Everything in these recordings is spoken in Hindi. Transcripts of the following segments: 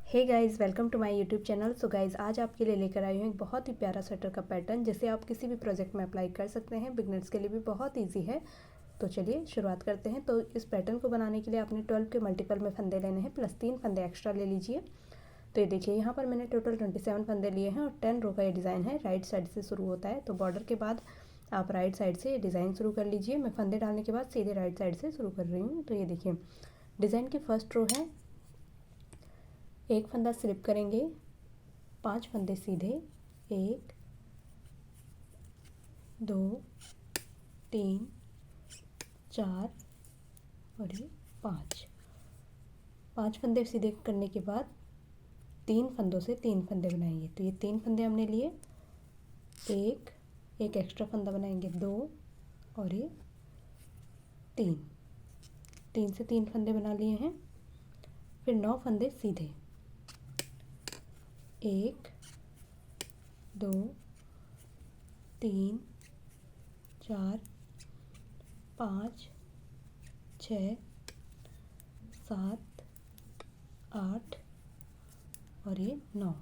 Hey guys, welcome to my YouTube channel. So guys, आज आपके लिए लेकर आई हूँ एक बहुत ही प्यारा स्वेटर का पैटर्न जिसे आप किसी भी प्रोजेक्ट में अप्लाई कर सकते हैं। बिगनर्स के लिए भी बहुत इजी है। तो चलिए शुरुआत करते हैं। तो इस पैटर्न को बनाने के लिए आपने 12 के मल्टीपल में फंदे लेने हैं, प्लस 3 फंदे एक्स्ट्रा ले लीजिए। तो ये देखिए, यहाँ पर मैंने टोटल 27 फंदे लिए हैं और 10 रो का ये डिज़ाइन है। राइट साइड से शुरू होता है, तो बॉर्डर के बाद आप राइट साइड से ये डिज़ाइन शुरू कर लीजिए। मैं फंदे डालने के बाद सीधे राइट साइड से शुरू कर रही हूँ। तो ये देखिए, डिज़ाइन की फर्स्ट रो है, एक फंदा स्लिप करेंगे, 5 फंदे सीधे, 1 2 3 4 और ये 5 फंदे सीधे करने के बाद 3 फंदों से 3 फंदे बनाएंगे। तो ये 3 फंदे हमने लिए, एक एक्स्ट्रा फंदा बनाएंगे, 2 और ये 3 से 3 फंदे बना लिए हैं। फिर 9 फंदे सीधे, 1 2 3 4 5 6 7 8 और ये 9।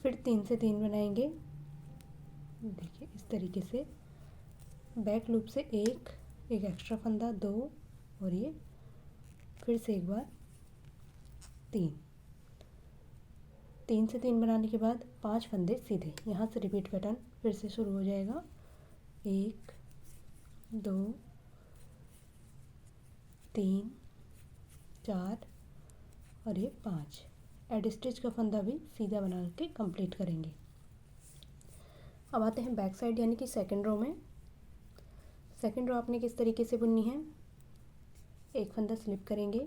फिर 3 से 3 बनाएंगे। देखिए इस तरीके से बैक लूप से एक एक्स्ट्रा फंदा, 2 और ये फिर से एक बार 3 से 3 बनाने के बाद 5 फंदे सीधे। यहाँ से रिपीट पैटर्न फिर से शुरू हो जाएगा, 1 2 3 4 और ये 5। एड स्टिच का फंदा भी सीधा बना के कंप्लीट करेंगे। अब आते हैं बैक साइड यानी कि सेकंड रो में। सेकंड रो आपने किस तरीके से बुननी है, एक फंदा स्लिप करेंगे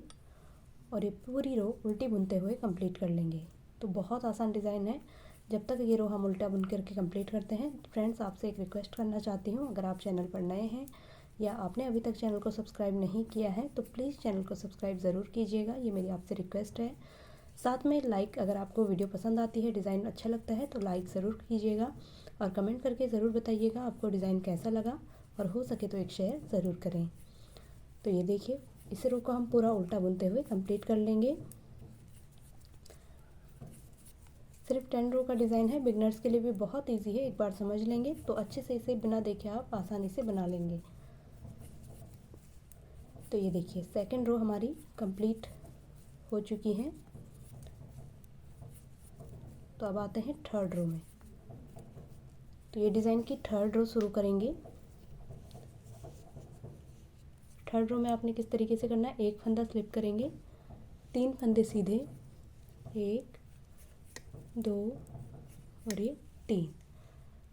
और ये पूरी रो उल्टी बुनते हुए कंप्लीट कर लेंगे। तो बहुत आसान डिज़ाइन है। जब तक ये रो हम उल्टा बुन करके कंप्लीट करते हैं, फ्रेंड्स आपसे एक रिक्वेस्ट करना चाहती हूँ, अगर आप चैनल पर नए हैं या आपने अभी तक चैनल को सब्सक्राइब नहीं किया है तो प्लीज़ चैनल को सब्सक्राइब ज़रूर कीजिएगा, ये मेरी आपसे रिक्वेस्ट है। साथ में लाइक, अगर आपको वीडियो पसंद आती है, डिज़ाइन अच्छा लगता है तो लाइक ज़रूर कीजिएगा और कमेंट करके ज़रूर बताइएगा आपको डिज़ाइन कैसा लगा, और हो सके तो एक शेयर ज़रूर करें। तो ये देखिए, इस रो को हम पूरा उल्टा बुनते हुए कंप्लीट कर लेंगे। सिर्फ 10 रो का डिज़ाइन है, बिगनर्स के लिए भी बहुत इजी है। एक बार समझ लेंगे तो अच्छे से इसे बिना देखे आप आसानी से बना लेंगे। तो ये देखिए, सेकंड रो हमारी कंप्लीट हो चुकी है। तो अब आते हैं थर्ड रो में। तो ये डिज़ाइन की थर्ड रो शुरू करेंगे। थर्ड रो में आपने किस तरीके से करना है, एक फंदा स्लिप करेंगे, 3 फंदे सीधे, 1 2 और ये 3।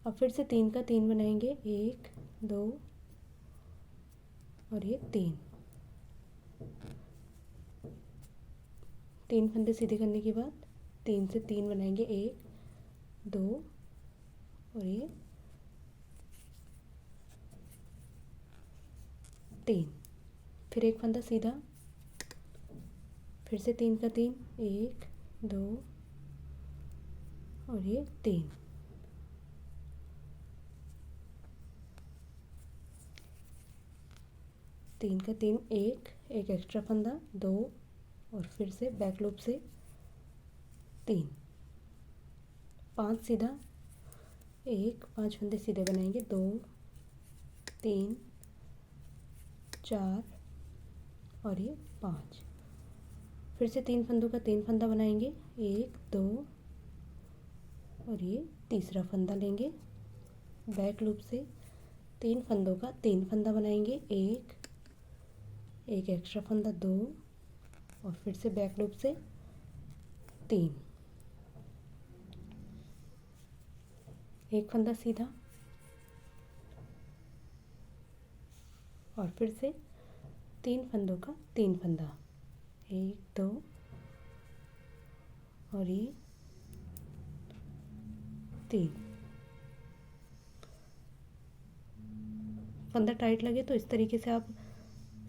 अब फिर से 3 का 3 बनाएंगे, 1 2 और ये 3 फंदे सीधे करने के बाद 3 से 3 बनाएंगे, 1 2 और ये 3। फिर एक फंदा सीधा, फिर से 3 का 3, 1 2 और ये 3 का 3, एक एक्स्ट्रा फंदा, 2 और फिर से बैक लूप से 3, 5 सीधा, 5 फंदे सीधे बनाएंगे, 2 3 4 और ये 5। फिर से 3 फंदों का 3 फंदा बनाएंगे, 1 2 और ये तीसरा फंदा लेंगे, बैक लूप से 3 फंदों का 3 फंदा बनाएंगे, एक एक्स्ट्रा फंदा, 2 और फिर से बैक लूप से 3, एक फंदा सीधा और फिर से 3 फंदों का 3 फंदा, 1 2 और ये 3। फंदा टाइट लगे तो इस तरीके से आप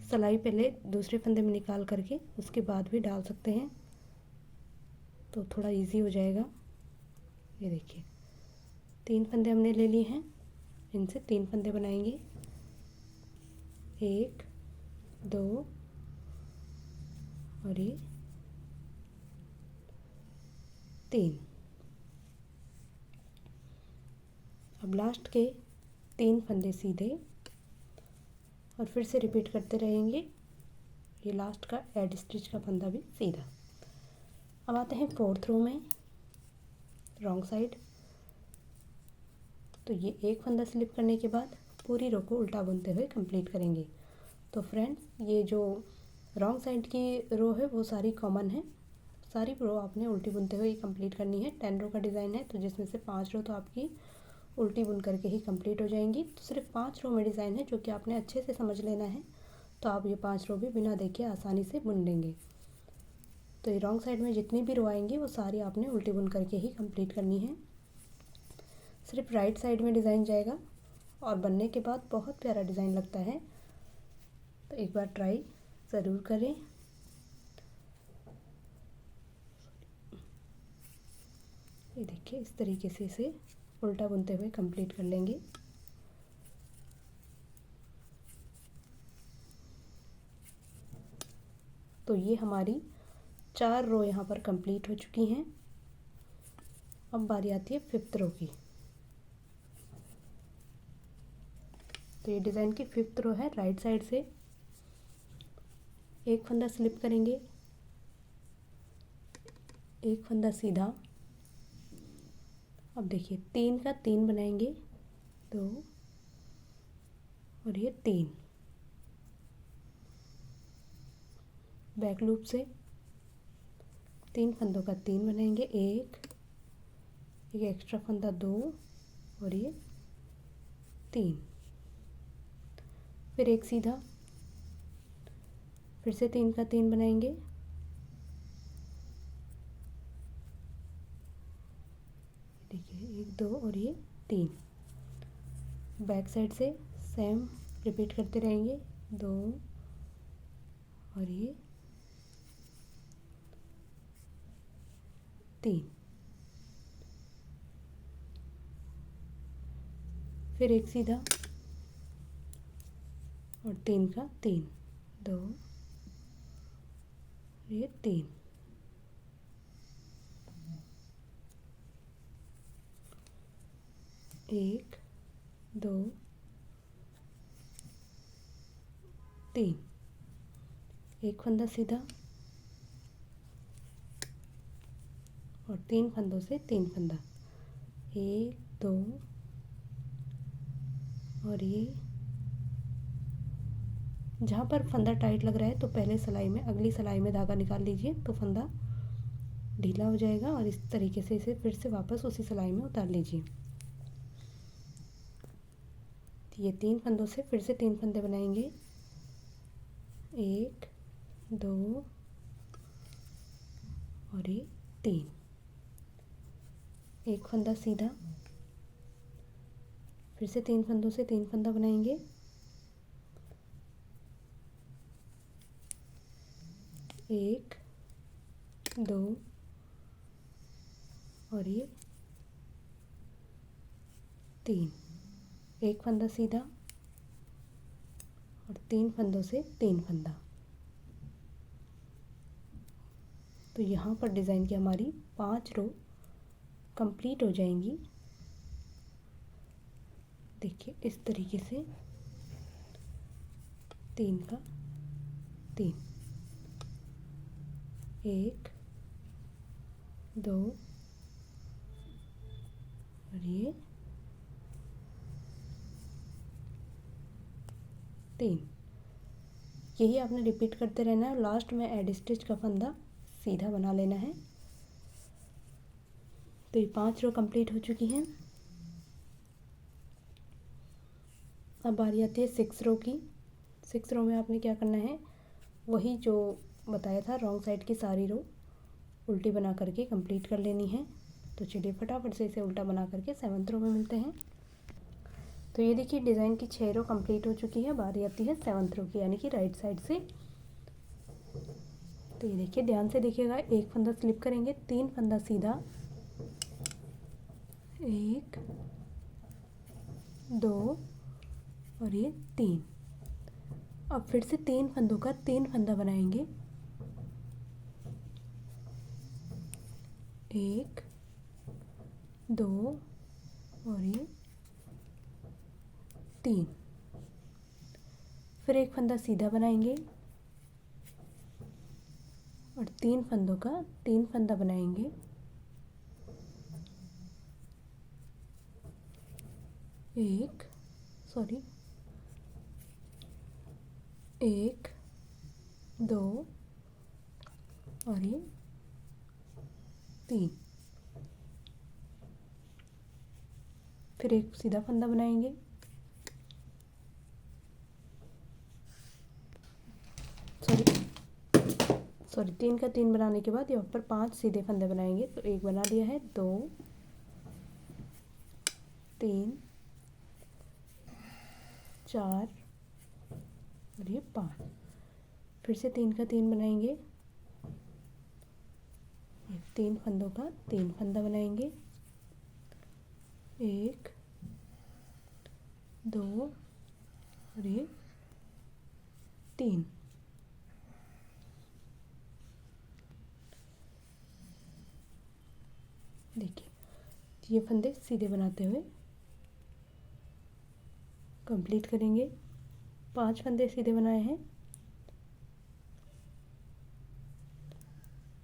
सिलाई पहले दूसरे फंदे में निकाल करके उसके बाद भी डाल सकते हैं, तो थोड़ा इजी हो जाएगा। ये देखिए, 3 फंदे हमने ले लिए हैं, इनसे 3 फंदे बनाएंगे, 1 2 और ये 3। अब लास्ट के 3 फंदे सीधे और फिर से रिपीट करते रहेंगे। ये लास्ट का एड स्टिच का फंदा भी सीधा। अब आते हैं 4th रो में रॉन्ग साइड। तो ये एक फंदा स्लिप करने के बाद पूरी रो को उल्टा बुनते हुए कंप्लीट करेंगे। तो फ्रेंड्स, ये जो रॉन्ग साइड की रो है वो सारी कॉमन है, सारी रो आपने उल्टी बुनते हुए कंप्लीट करनी है। 10 रो का डिज़ाइन है, तो जिसमें से 5 रो तो आपकी उल्टी बुन करके ही कंप्लीट हो जाएंगी। तो सिर्फ 5 रो में डिज़ाइन है जो कि आपने अच्छे से समझ लेना है, तो आप ये 5 रो भी बिना देखे आसानी से बुन लेंगे। तो ये रॉन्ग साइड में जितनी भी रो आएंगी वो सारी आपने उल्टी बुन करके ही कंप्लीट करनी है। सिर्फ राइट साइड में डिज़ाइन जाएगा और बनने के बाद बहुत प्यारा डिज़ाइन लगता है। तो एक बार ट्राई ज़रूर करें। ये देखिए, इस तरीके से इसे उल्टा बुनते हुए कंप्लीट कर लेंगे। तो ये हमारी 4 रो यहाँ पर कंप्लीट हो चुकी हैं। अब बारी आती है 5th रो की। तो ये डिज़ाइन की 5th रो है। राइट साइड से एक फंदा स्लिप करेंगे, एक फंदा सीधा। अब देखिए 3 का 3 बनाएंगे, 2 और ये 3। बैक लूप से 3 फंदों का 3 बनाएंगे, एक एक्स्ट्रा फंदा 2 और ये 3। फिर एक सीधा, फिर से 3 का 3 बनाएंगे, देखिए 1 2 और ये 3। बैक साइड से सेम रिपीट करते रहेंगे, 2 और ये 3। फिर एक सीधा और 3 का 3, 2 और ये 3। एक 2 3, एक फंदा सीधा और 3 फंदों से 3 फंदा, 1 2 और ये जहाँ पर फंदा टाइट लग रहा है तो पहले सिलाई में, अगली सिलाई में धागा निकाल लीजिए तो फंदा ढीला हो जाएगा और इस तरीके से इसे फिर से वापस उसी सिलाई में उतार लीजिए। ये 3 फंदों से फिर से 3 फंदे बनाएंगे, 1 2 और ये 3। एक फंदा सीधा, फिर से 3 फंदों से 3 फंदा बनाएंगे, 1 2 और ये 3। एक फंदा सीधा और 3 फंदों से 3 फंदा। तो यहाँ पर डिज़ाइन की हमारी 5 रो कंप्लीट हो जाएंगी। देखिए इस तरीके से 3 का 3, 1 2 और ये 3। यही आपने रिपीट करते रहना है। लास्ट में एड स्टिच का फंदा सीधा बना लेना है। तो ये 5 रो कंप्लीट हो चुकी हैं। अब बारी आती है 6 रो की। 6 रो में आपने क्या करना है, वही जो बताया था, रॉन्ग साइड की सारी रो उल्टी बना करके कंप्लीट कर लेनी है। तो चलिए फटाफट से इसे उल्टा बना करके 7th रो में मिलते हैं। तो ये देखिए डिज़ाइन की 6 रो कंप्लीट हो चुकी है। बारी आती है 7th रो की, यानी कि राइट साइड से। तो ये देखिए, ध्यान से देखिएगा, एक फंदा स्लिप करेंगे, 3 फंदा सीधा, 1 2 और ये 3। अब फिर से 3 फंदों का 3 फंदा बनाएंगे, 1 2 और ये 3। फिर एक फंदा सीधा बनाएंगे और 3 फंदों का 3 फंदा बनाएंगे। एक 2 और ये 3। फिर एक सीधा फंदा बनाएंगे, सॉरी 3 का 3 बनाने के बाद यहाँ पर 5 सीधे फंदे बनाएंगे। तो एक बना दिया है, 2 3 4 और ये 5। फिर से 3 का 3 बनाएंगे, 3 फंदों का 3 फंदा बनाएंगे। 1 2 और ये 3। देखिए ये फंदे सीधे बनाते हुए कंप्लीट करेंगे। 5 फंदे सीधे बनाए हैं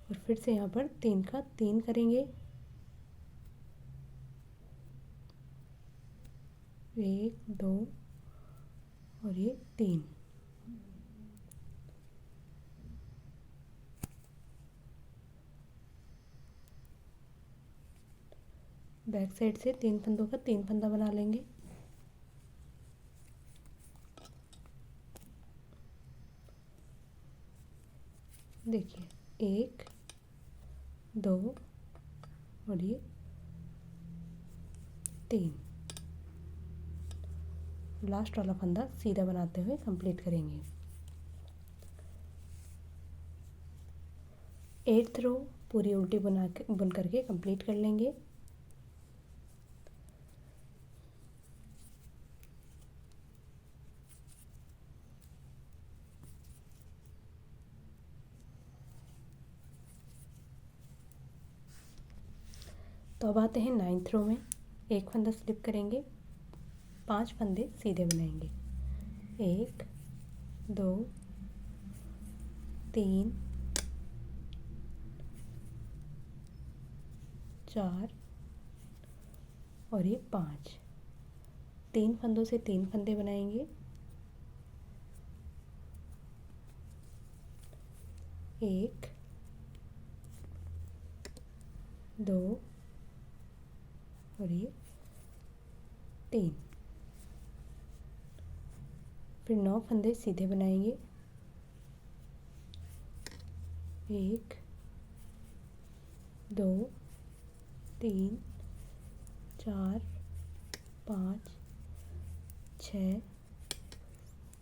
और फिर से यहाँ पर 3 का 3 करेंगे। 1 2 और ये 3। बैक साइड से 3 फंदों का 3 फंदा बना लेंगे। देखिए 1 2 और ये 3। लास्ट वाला फंदा सीधा बनाते हुए कंप्लीट करेंगे। 8th रो पूरी उल्टी बुन करके कंप्लीट कर लेंगे। तो अब आते हैं 9th रो में। एक फंदा स्लिप करेंगे, 5 फंदे सीधे बनाएंगे। 1 2 3 4 और ये 5। 3 फंदों से 3 फंदे बनाएंगे। 1 2 और ये 3। फिर 9 फंदे सीधे बनाएंगे। 1 2 3 4 5 6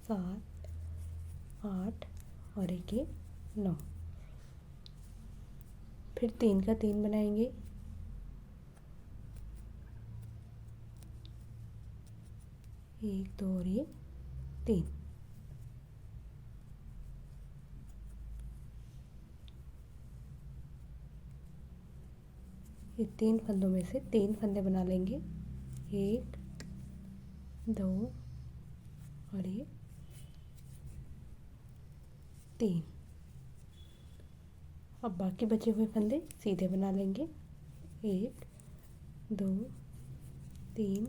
7 8 और एक ये 9। फिर 3 का 3 बनाएंगे। 1 2 और ये 3। ये 3 फंदों में से 3 फंदे बना लेंगे। 1 2 और ये 3। अब बाकी बचे हुए फंदे सीधे बना लेंगे। 1 2 3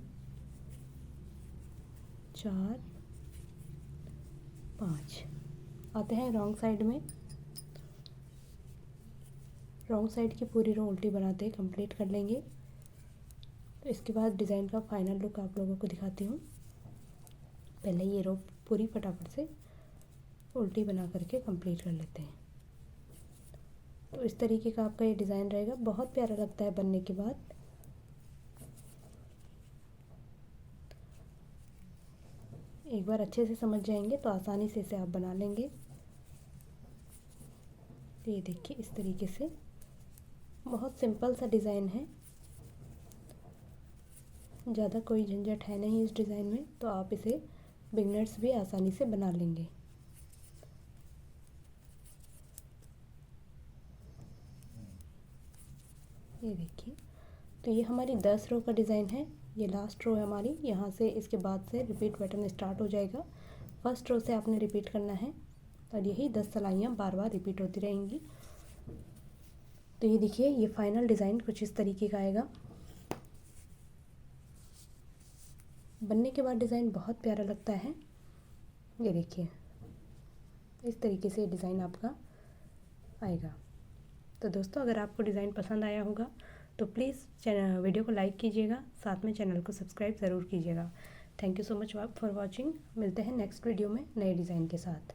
4 5। आते हैं रॉन्ग साइड में। रॉन्ग साइड की पूरी रो उल्टी बनाते कंप्लीट कर लेंगे। तो इसके बाद डिज़ाइन का फाइनल लुक आप लोगों को दिखाती हूँ। पहले ये रो पूरी फटाफट से उल्टी बना करके कंप्लीट कर लेते हैं। तो इस तरीके का आपका ये डिज़ाइन रहेगा, बहुत प्यारा लगता है बनने के बाद। एक बार अच्छे से समझ जाएंगे तो आसानी से इसे आप बना लेंगे। तो ये देखिए इस तरीके से बहुत सिंपल सा डिज़ाइन है, ज़्यादा कोई झंझट है नहीं इस डिज़ाइन में। तो आप इसे बिगनर्स भी आसानी से बना लेंगे। ये देखिए, तो ये हमारी 10 रो का डिज़ाइन है। ये लास्ट रो है हमारी, यहाँ से इसके बाद से रिपीट पैटर्न स्टार्ट हो जाएगा। फर्स्ट रो से आपने रिपीट करना है और यही 10 सिलाइयाँ बार बार रिपीट होती रहेंगी। तो ये देखिए, ये फाइनल डिज़ाइन कुछ इस तरीके का आएगा। बनने के बाद डिज़ाइन बहुत प्यारा लगता है। ये देखिए, इस तरीके से डिज़ाइन आपका आएगा। तो दोस्तों, अगर आपको डिज़ाइन पसंद आया होगा तो प्लीज़ वीडियो को लाइक कीजिएगा, साथ में चैनल को सब्सक्राइब ज़रूर कीजिएगा। Thank you so much for watching. मिलते हैं नेक्स्ट वीडियो में नए डिज़ाइन के साथ।